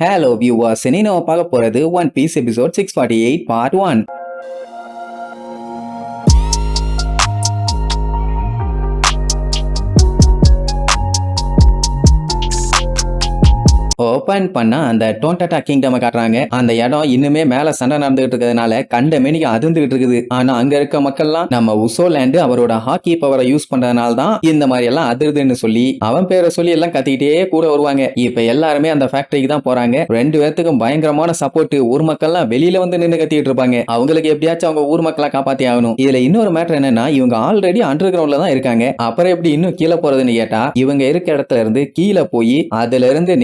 Hello viewers, இனி நம்ம பார்க்க போறது one piece episode 648 part 1. Open பண்ணா அந்த டோன்டா கிங்டம் காட்டுறாங்க. அந்த இடம் இன்னுமே மேல சண்டை நடந்துகிட்டு இருக்கிறதுனால கண்ட மேனிக்கு அதிர்ந்துகிட்டு இருக்குது. ஆனா அங்க இருக்க மக்கள்லாம் நம்ம உசோலேண்ட் அவரோட ஹாக்கி பவரை யூஸ் பண்றதுனால தான் இந்த மாதிரி எல்லாம் அதிர்துன்னு சொல்லி அவன் பேரை சொல்லி எல்லாம் கத்திக்கிட்டே கூட வருவாங்க. இப்ப எல்லாருமே அந்த ஃபேக்டரிக்கு தான் போறாங்க. ரெண்டு பேர்த்துக்கும் பயங்கரமான சப்போர்ட். ஊர் மக்கள்லாம் வெளியில வந்து நின்று கத்திட்டு இருப்பாங்க. அவங்களுக்கு எப்படியாச்சும் அவங்க ஊர் மக்களை காப்பாத்தி ஆகணும். இதுல இன்னொரு மேட்டர் என்னன்னா, இவங்க ஆல்ரெடி அண்டர் கிரவுண்ட்ல தான் இருக்காங்க. அப்புறம் எப்படி இன்னும் கீழே போறதுன்னு கேட்டா, இவங்க இருக்க இடத்துல இருந்து கீழே போய் அதுல இருந்து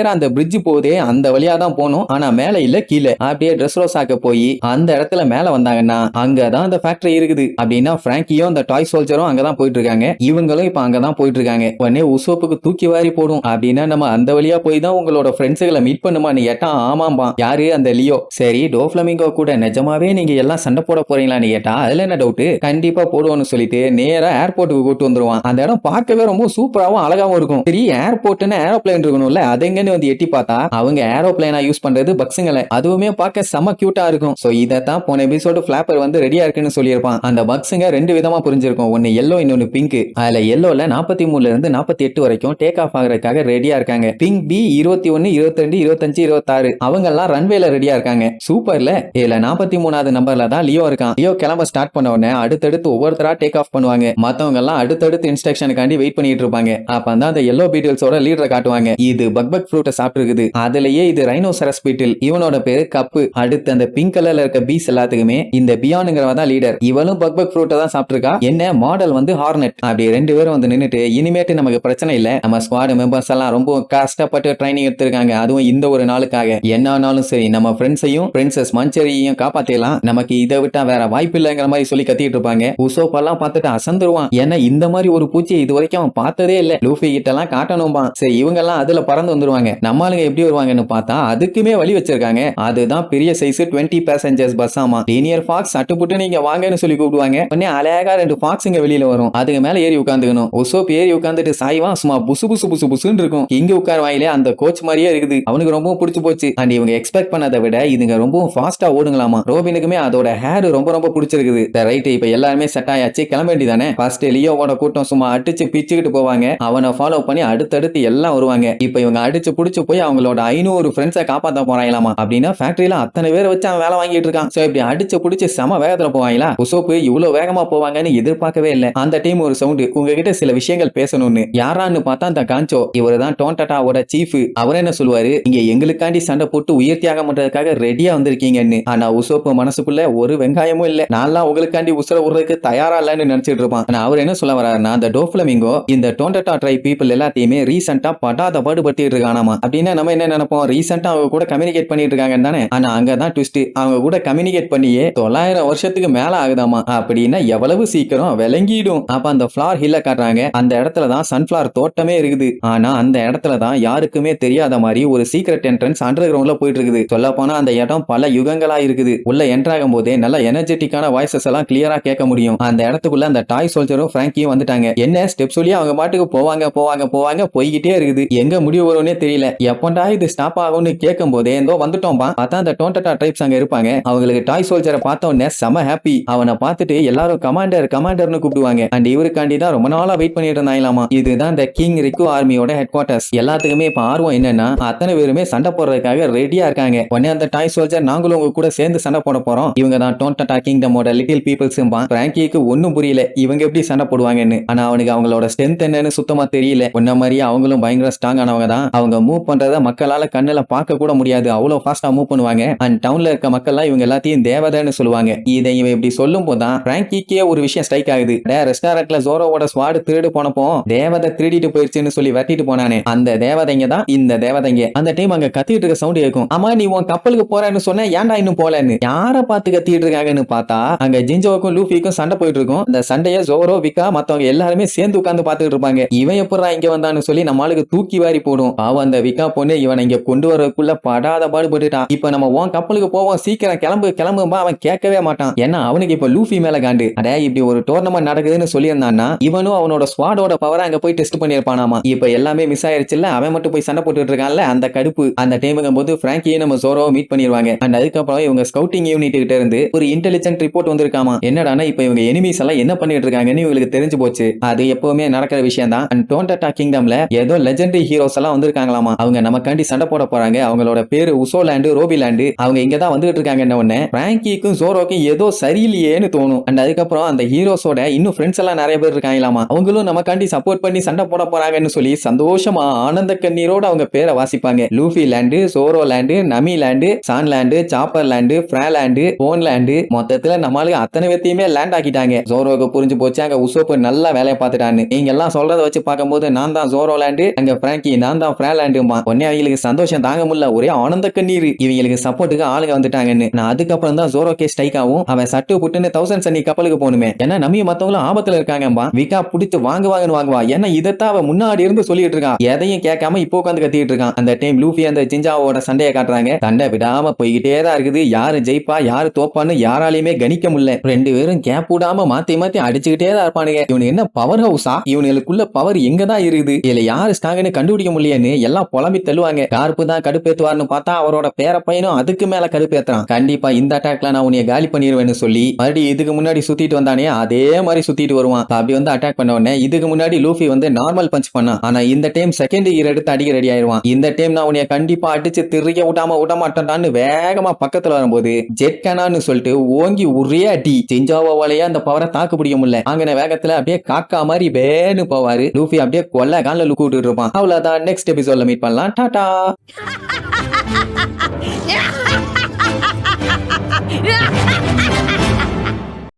அந்த பிரிட்ஜ் போதே அந்த வழியா தான் போகணும். ஆனா மேல இல்ல கீழே அப்படியே ட்ரெஸ் ரோஸாக்க போய் அந்த இடத்துல மேல வந்தாங்கன்னா அங்கதான் அந்த ஃபேக்டரி இருக்குது. அப்படின்னா பிராங்கியும் அந்த டாய் சோல்ஜரும் அங்கதான் போயிட்டு இருக்காங்க. இவங்களும் இப்ப அங்கதான் போயிட்டு இருக்காங்க. உடனே உசோப்புக்கு தூக்கி வாரி போடும். அப்படின்னா நம்ம அந்த வழியா போய் தான் உங்களோட ஃப்ரெண்ட்ஸுகளை மீட் பண்ணுமான்னு கேட்டா ஆமாம்பா. யாரு? அந்த லியோ. சரி, டோஃப்ளமிங்கோ கூட நிஜமாவே நீங்க எல்லாம் சண்டை போட போறீங்களான்னு கேட்டா அதுல என்ன டவுட், கண்டிப்பா போடுவோம்னு சொல்லிட்டு நேரா ஏர்போர்ட்டுக்கு கூட்டு வந்துருவான். அந்த இடம் பார்க்கவே ரொம்ப சூப்பராகவும் அழகாவும் இருக்கும். சரி, ஏர்போர்ட்னு ஏரோப்ளேன் இருக்கணும்ல, அதெங்கன்னு வந்து எட்டி பார்த்தா அவங்க ஏரோப்ளேனா யூஸ் பண்றது பக்ஸுங்களை. அதுவுமே பார்க்க செம கியூட்டா இருக்கும். சோ இதத்தான் போன எபிசோடு ஃபிளாப்பர் வந்து ரெடியா இருக்குன்னு சொல்லியிருப்பான். அந்த பக்ஸுங்க ரெண்டு விதமா புரிஞ்சிருக்கும். ஒன்னு எல்லோ, இன்னொன்னு பிங்க். அதுல எல்லோல 43 இருந்து 48 வரைக்கும் டேக் ஆஃப் ஆகிறதுக்காக ரெடியா இருக்காங்க. பிங்க் பி 21, 22, 25, 26 அவங்க எல்லாம் ரன்வேல ரெடியா இருக்காங்க. சூப்பர்ல. இதுல 43வது நம்பர்ல தான் லியோ இருக்கான். லியோ கிளம்ப ஸ்டார்ட் பண்ண உடனே அடுத்தடுத்து ஒவ்வொருத்தரா டேக் ஆஃப் பண்ணுவாங்க. மத்தவங்க எல்லாம் அடுத்தடுத்து இன்ஸ்ட்ரக்ஷனுக்காண்டி வெயிட் பண்ணிட்டு இருப்பாங்க. அப்ப அந்த எல்லோ பீட்டில்ஸோட லீடரை காட்டுவாங்க. இது பக் ஃப்ரூட்டை சாப்பிட்டு இருக்குது. அதுலயே இது ரைனோசரஸ் பீட்டில். இவனோட பேரு கப்பு. அடுத்து அந்த பிங்க் கலர்ல இருக்க பீஸ் எல்லாத்துக்குமே இந்த பியானுங்கிறவ தான் லீடர். இவளும் பக் ஃப்ரூட்டை தான் சாப்பிட்டுருக்கா. என்ன மாடல் வந்து ஹார்னெட். அப்படி ரெண்டு பேரும் வந்து நின்னுட்டு இனிமேட்டு நமக்கு பிரச்சனை இல்ல, நம்ம ஸ்குவாட் மெம்பர்ஸ் எல்லாம் ரொம்ப கஷ்டப்பட்டு ட்ரைனிங் எடுத்திருக்காங்க, அதுவும் இந்த ஒரு நாளுக்காக. என்ன ஆனாலும் சரி நம்ம ஃப்ரெண்ட்ஸையும் பிரின்சஸ் மஞ்சரியையும் காப்பாத்திடலாம், நமக்கு இதை விட்டா வேற வாய்ப்பு இல்லைங்கிற மாதிரி சொல்லி கத்திட்டு இருப்பாங்க. உசோப்பெல்லாம் பார்த்துட்டு அசந்துருவான். ஏன்னா இந்த மாதிரி ஒரு பூச்சியை இது வரைக்கும் அவன் பார்த்ததே இல்ல. லூஃபி கிட்ட எல்லாம் காட்டணும்பா. சரி, இவங்க எல்லாம் அதுல பறந்து வந்துருவாங்க. நம்மளுங்க எப்படி வருவாங்கன்னு பார்த்தா அதுக்குமே வழி வச்சிருக்காங்க. அதுதான் பெரிய சைஸ் 20 பேசஞ்சர்ஸ் பஸ் ஆமா. லீனியர் ஃபாக்ஸ் அட்டுப்புட்டு நீங்க வாங்கன்னு சொல்லி கூப்பிடுவாங்க. உடனே அழகா ரெண்டு ஃபாக்ஸுங்க வெளியில வரும். அதுக்கு மேல ஏறி உட்காந்துக்கணும். உசோப் ஏறி உட்காந்துட்டு சாய்வா சும்மா புசு புசு புசு புசுன்னு இருக்கும். இங்க உட்கார் வாயிலே அந்த கோச் மாதிரியே இருக்குது. அவனுக்கு ரொம்ப பிடிச்சு போச்சு. அண்ட் இவங்க எக்ஸ்பெக்ட் பண்ணதை விட இதுங்க ரொம்ப ஃபாஸ்டா ஓடுங்களாமா. ரோபினுக்குமே அதோட ஹேர் ரொம்ப ரொம்ப பிடிச்சிருக்குது. ரைட், இப்ப எல்லாருமே செட் ஆயாச்சு, கிளம்ப வேண்டியதானே. ஃபர்ஸ்ட் லியோவோட கூட்டம் சும்மா அடிச்சு பிச்சுக்கிட்டு போவாங்க. அவனை ஃபாலோ பண்ணி அடுத்தடுத்து எல்லாம் வருவாங்க. இப்ப இவங்க அடிச்சு புடிச்சு போய் அவங்களோட 500 ஃப்ரெண்ட்ஸை காப்பாத்த போறாங்களாமா. அப்படின்னா ஃபேக்டரியில அத்தனை பேர் வச்சு அவன் வேலை வாங்கிட்டு இருக்கான். சோ இப்படி அடிச்சு புடிச்சு செம வேகத்துல போவாங்களா. உசோப்பு இவ்வளவு வேகமா போவாங்கன்னு எதிர்பார்க்கவே இல்லை. அந்த டீம் ஒரு சவுண்ட், உங்ககிட்ட சில விஷயங்கள் பேசணும்னு. யாரான்னு பார்த்தா அந்த காஞ்சோ. இவரு தான் டோன்டாட்டாவோட சீஃப். அவர் என்ன சொல்லுவாரு, இங்க எங்களுக்காண்டி சண்டை போட்டு உயிர் தியாகம் பண்றதுக்காக ரெடியா வந்திருக்கீங்கன்னு. ஆனா உசோப்பு மனசுக்குள்ள ஒரு வெங்காயமும் இல்ல, நான்லாம் உங்களுக்காண்டி உசுர விடுறதுக்கு தயாரா இல்லன்னு நினைச்சிட்டு இருப்பான். ஆனா அவர் என்ன சொல்ல வர்றாருன்னா, அந்த டோஃப்ளமிங்கோ இந்த டோன்டாட்டா ட்ரைப் பீப்புள் எல்லாத்தையுமே ரீசெண்டா படாத பாடுபட்டு இருக்கானாமா. அப்படின்னா நம்ம என்ன நினைப்போம், ரீசெண்டா அவங்க கூட கம்யூனிகேட் பண்ணிட்டு இருக்காங்க தானே. ஆனா அங்கதான் ட்விஸ்ட், அவங்க கூட கம்யூனிகேட் பண்ணியே 900 வருஷத்துக்கு மேல ஆகுதாமா. அப்படின்னா எவ்வளவு சீக்கிரம் விளங்கிடும். அப்ப அந்த ஃபிளார் ஹில்ல காட்டுறாங்க. அந்த இடத்துல தான் சன்ஃபிளவர் தோட்டமே இருக்குது. ஆனா அந்த இடத்துல தான் யாருக்குமே தெரியாத மாதிரி ஒரு சீக்ரெட் என்ட்ரன்ஸ் அண்டர் கிரவுண்ட்ல போயிட்டு இருக்குது. சொல்ல போனா அந்த இடம் பல யுகங்களா இருக்குது. உள்ள என்டர் ஆகும் போதே நல்ல எனர்ஜெட்டிக்கான வாய்ஸஸ் எல்லாம் கிளியரா கேட்க முடியும். அந்த இடத்துக்குள்ள அந்த டாய் சோல்ஜரும் பிராங்கியும் வந்துட்டாங்க. என்ன ஸ்டெப் சொல்லி அவங்க மாட்டுக்கு போவாங்க போவாங்க போவாங்க போய்கிட்டே இருக்குது. எங்க முடிவு வரும்னே தெரியல. எப்பண்டா இது ஸ்டாப் ஆகும்னு கேட்கும் போதே ஏதோ வந்துட்டோம்பா. பார்த்தா அந்த டோன்டாட்டா ட்ரைப்ஸ் அங்க இருப்பாங்க. அவங்களுக்கு டாய் சோல்ஜரை பார்த்த உடனே செம ஹாப்பி. அவனை பார்த்துட்டு எல்லாரும் கமாண்டர் கமாண்டர்னு கூப்பிடுவாங்க. அண்ட் இவருக்காண்டி தான் ரொம்ப நாளா வெயிட் பண்ணிட்டு இருந்தாங்களாமா. இதுதான் இந்த கிங் ரிக்கு ஆர்மியோட ஹெட் குவார்டர்ஸ். எல்லாத்துக்குமே இப்ப ஆர்வம் என்னன்னா, அத்தனை பேருமே சண்டை போடுறதுக்காக ரெடியா இருக்காங்க. உடனே அந்த டாய் சோல்ஜர், நாங்களும் உங்க கூட சேர்ந்து சண்டை போட போறோம், இவங்க தான் டோன்டாட்டா கிங்டமோட லிட்டில் பீப்புள்ஸ். பிராங்கிக்கு ஒன்னும் புரியல இவங்க எப்படி சண்டை போடுவாங்கன்னு. ஆனா அவனுக்கு அவங்களோட ஸ்ட்ரென்த் என்னன்னு சுத்தமா தெரியல. உன்ன மாதிரியே அவங்களும் பயங்கர ஸ்ட்ராங் ஆனவங்க தான். அவங்க மூவ் பண்றத மக்களால கண்ணுல பார்க்க கூட முடியாது, அவ்வளவு ஃபாஸ்டா மூவ் பண்ணுவாங்க. அண்ட் டவுன்ல இருக்க மக்கள் இவங்க எல்லாத்தையும் தேவதைன்னு சொல்லுவாங்க. இதை இவன் இப்படி சொல்லும் போதுதான் பிராங்கிக்கே ஒரு விஷயம் ஸ்ட்ரைக் ஆகுது. ரெஸ்டாரண்ட்ல ஜோரோவோட ஸ்வாட் திருடு போனப்போ தேவதை திருடிட்டு போயிருச்சுன்னு சொல்லி வெட்டிட்டு போனானே, அந்த தேவதைங்க தான் இந்த தேவதைங்க. அந்த டைம் அங்க கத்திட்டு இருக்க சவுண்ட் இருக்கும். ஆமா, நீ உன் கப்பலுக்கு போறேன்னு சொன்ன, ஏன்டா இன்னும் போலன்னு. யார பார்த்து கத்திட்டு இருக்காங்கன்னு பார்த்தா அங்க ஜிஞ்சோவுக்கும் லூஃபிக்கும் சண்டை போயிட்டு இருக்கும். அந்த சண்டைய ஜோரோ, விக்கா மத்தவங்க எல்லாருமே சேர்ந்து உட்கார்ந்து பார்த்துட்டு இருப்பாங்க. இவன் எப்படா இங்க வந்தான்னு சொல்லி நம்ம ஆளுக்கு தூக்கி வாரி போடும். பாவம் அந்த விக்கா பொண்ணு இவனை இங்க கொண்டு வரக்குள்ள படாத பாடுபட்டுட்டான். இப்ப நம்ம உன் கப்பலுக்கு போவோம், சீக்கிரம் கிளம்பும்பா. அவன் கேட்கவே மாட்டான். ஏன்னா அவனுக்கு இப்ப லூஃபி மேல காண்டு. அடே இப்படி ஒரு டோர்னமெண்ட் நடக்குதுன்னு சொல்லியிருந்தான்னா இவனும் அவனோட ஸ்குவாடோட பவரை அங்க போய் டெஸ்ட் பண்ணிருப்பானாமா. இப்ப எல்லாமே மிஸ் ஆயிருச்சுல்ல, அவன் மட்டும் போய் சண்டை போட்டுட்டு இருக்கான்ல, அந்த கடுப்பு. அந்த டைமுங்கும் போது பிராங்கியை நம்ம ஜோரோவை மீட் பண்ணிடுவாங்க. அண்ட் அதுக்கப்புறம் இவங்க ஸ்கவுட்டிங் யூனிட் கிட்ட இருந்து ஒரு இன்டெலிஜென்ட் ரிப்போர்ட் வந்திருக்காமா. என்னடானா இப்ப இவங்க எனிமீஸ் எல்லாம் என்ன பண்ணிட்டு இருக்காங்கன்னு இவங்களுக்கு தெரிஞ்சு போச்சு. அது எப்பவுமே நடக்கிற விஷயம் தான். அண்ட் டோன்டா கிங்டம்ல ஏதோ லெஜெண்டரி ஹீரோஸ் எல்லாம் வந்திருக்காங்களாமா. அவங்க நமக்காண்டி சண்டை போட போறாங்க. அவங்களோட பேரு உசோலாண்டு, ரோபிலாண்டு. அவங்க இங்க தான் வந்துட்டு இருக்காங்க. உடனே பிராங்கிக்கும் ஜோரோக்கும் ஏதோ சரியில்லையேன்னு தோணும். அண்ட் அதுக்கப்புறம் அந்த ஹீரோஸோட இன்னும் ஃப்ரெண்ட்ஸ் எல்லாம் நிறைய பேர் இருக்காங்களாமா. அவங்களும் நமக்காண்டி சப்போர்ட் பண்ணி சண்டை போட போறாங்கன்னு சொல்லி சந்தோஷமா ஆனந்த கண்ணீரோட அவங்க பேரை வாசிப்பாங்க. Luffy land, Zoro land, Nami land, சான் லேண்டு, சாப்பர் லேண்டு, ஃப்ரா லேண்டு, போன் லேண்டு, மொத்தத்துல நம்மளுக்கு அத்தனை பேத்தையுமே லேண்ட் ஆக்கிட்டாங்க. ஜோரோக்கு புரிஞ்சு போச்சு அங்க உசோப்பு நல்லா வேலையை பார்த்துட்டான்னு. நீங்க எல்லாம் சொல்றத வச்சு பார்க்கும்போது நான் தான் ஜோரோ லேண்டு, அங்க பிராங்கி நான் தான் ஃப்ரா லேண்டுமா. உடனே அவங்களுக்கு சந்தோஷம் தாங்க முடியல, ஒரே ஆனந்த கண்ணீர். இவங்களுக்கு சப்போர்ட்டுக்கு ஆளுங்க வந்துட்டாங்கன்னு. நான் அதுக்கப்புறம் தான் ஜோரோக்கே ஸ்ட்ரைக் ஆகும். அவன் சட்டு புட்டுன்னு 1000 சன்னி கப்பலுக்கு போகணுமே. ஏன்னா நம்ம மத்தவங்களும் ஆபத்துல இருக்காங்கம்பா. விக்கா பிடிச்சு வாங்குவா. ஏன்னா இதைத்தான் அவன் முன்னாடி இருந்து சொல்லிட்டு இருக்கான். எதையும் கேட்காம இப்போ உட்காந்து கத்திட்டு இருக்கான். அந்த டைம் லூஃபி அந்த ஜிஞ்சாவோட சண்டையை காட்டுறாங்க. சண்டை விடாம போய்கிட்டே தான் இருக்குது. யாரு ஜெயிப்பா யாரு தோப்பான்னு யாராலையுமே கணிக்க முடியல. ரெண்டு பேரும் கேப் விடாம மாத்தி அடிச்சுக்கிட்டே தான் இருப்பானுங்க. இவனு என்ன பவர் ஹவுஸா? இவனுக்குள்ள பவர் எங்கதான் இருக்குது? இதுல யாரு ஸ்ட்ராங்னு கண்டுபிடிக்க முடியலன்னு எல்லாம் புலம்பி தள்ளுவாங்க. கார்ப்பு தான் கடுப்பேத்துவார்னு பார்த்தா அவரோட பேர பையனும் அதுக்கு மேல கடுப்பேத்துறான். கண்டிப்பா இந்த அட்டாக்ல நான் உன்னைய காலி பண்ணிடுவேன்னு சொல்லி மறுபடியும் இதுக்கு முன்னாடி சுத்திட்டு வந்தானே அதே மாதிரி சுத்திட்டு வருவான். அப்படி வந்து அட்டாக் பண்ண உடனே இதுக்கு முன்னாடி லூஃபி வந்து நார்மல் பஞ்ச் பண்ணான். ஆனா இந்த டைம் செகண்ட் இயர் எடுத்து அடிக்க ரெடி ஆயிருவான். இந்த டைம் நான் உன்னைய கண்டிப்பா அடிச்சு திரிய விட மாட்டேன்டான்னு வேகமா பக்கத்துல வரும்போது ஜெட் கேனான்னு சொல்லிட்டு ஓங்கி ஒரே அடி. ஜிஞ்சாவோவாலேயே அந்த பவரை தாக்கு பிடிக்க முடியல. அங்கன வேகத்துல அப்படியே காக்கா மாதிரி வேன்னு போவாரு. லூஃபி அப்படியே கொல்ல கால லுக்கு விட்டு இருப்பான். அவ்வளவுதான். நெக்ஸ்ட் எபிசோட்ல மீட் பண்ணலாம். டாடா.